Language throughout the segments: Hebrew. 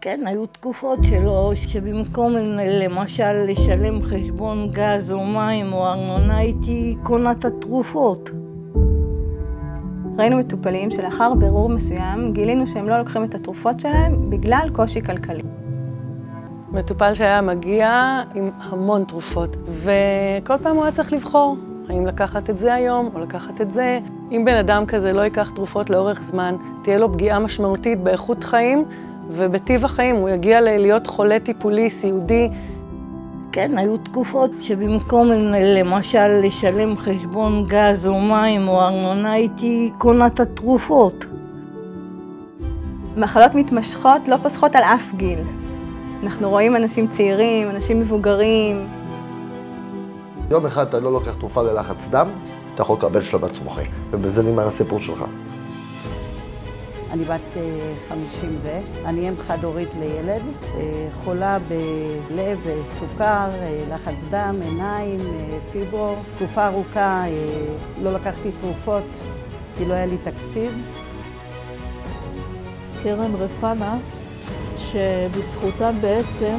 כן, היו תקופות שלו, שבמקום למשל לשלם חשבון גז או מים או ארנונה, הייתי קונה את התרופות. ראינו מטופלים שלאחר בירור מסוים גילינו שהם לא לוקחים את התרופות שלהם בגלל קושי כלכלי. מטופל שהיה מגיע עם המון תרופות, וכל פעם הוא היה צריך לבחור האם לקחת את זה היום או לקחת את זה. אם בן אדם כזה לא ייקח תרופות לאורך זמן, תהיה לו פגיעה משמעותית באיכות חיים ובטיב החיים, הוא יגיע להיות חולה טיפולי, סיעודי. כן, היו תקופות שבמקום למשל לשלם חשבון גז או מים או ארנונה, הייתי קונה את התרופות. מחלות מתמשכות לא פוסחות על אף גיל. אנחנו רואים אנשים צעירים, אנשים מבוגרים. יום אחד אתה לא לוקח תרופה ללחץ דם, אתה יכול לקבל שלמת מוחי, ובזה נגמר הסיפור שלך. אני בת 50 אני אם חד-הורית לילד, חולה בלב, סוכר, לחץ דם, עיניים, פיברו. תקופה ארוכה לא לקחתי תרופות כי לא היה לי תקציב. קרן רפנה, שבזכותה בעצם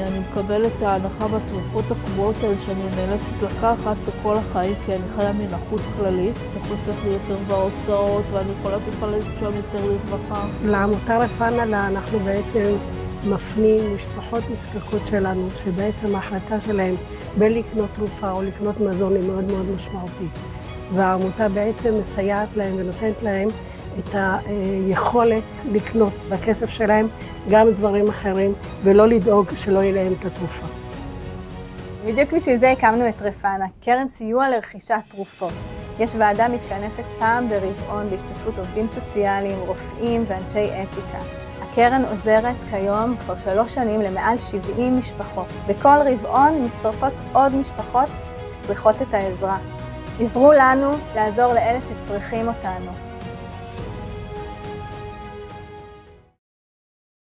אני מקבלת את ההנחה בתרופות הקבועות האלה שאני נאלצת לקחת בכל החיים, כי אני חיה מנכות כללית. זה חוסך לי יותר בהוצאות ואני יכולה להתפלל שם יותר לרווחה. לעמותה רפנה אנחנו בעצם מפנים משפחות נזקקות שלנו, שבעצם ההחלטה שלהם בין לקנות תרופה או לקנות מזון היא מאוד מאוד משמעותית. והעמותה בעצם מסייעת להם ונותנת להם את היכולת לקנות בכסף שלהם גם דברים אחרים, ולא לדאוג שלא יהיה להם את התרופה. בדיוק בשביל זה הקמנו את רפנה, קרן סיוע לרכישת תרופות. יש ועדה מתכנסת פעם ברבעון בהשתתפות עובדים סוציאליים, רופאים ואנשי אתיקה. הקרן עוזרת כיום כבר 3 שנים למעל 70 משפחות. בכל רבעון מצטרפות עוד משפחות שצריכות את העזרה. עזרו לנו לעזור לאלה שצריכים אותנו.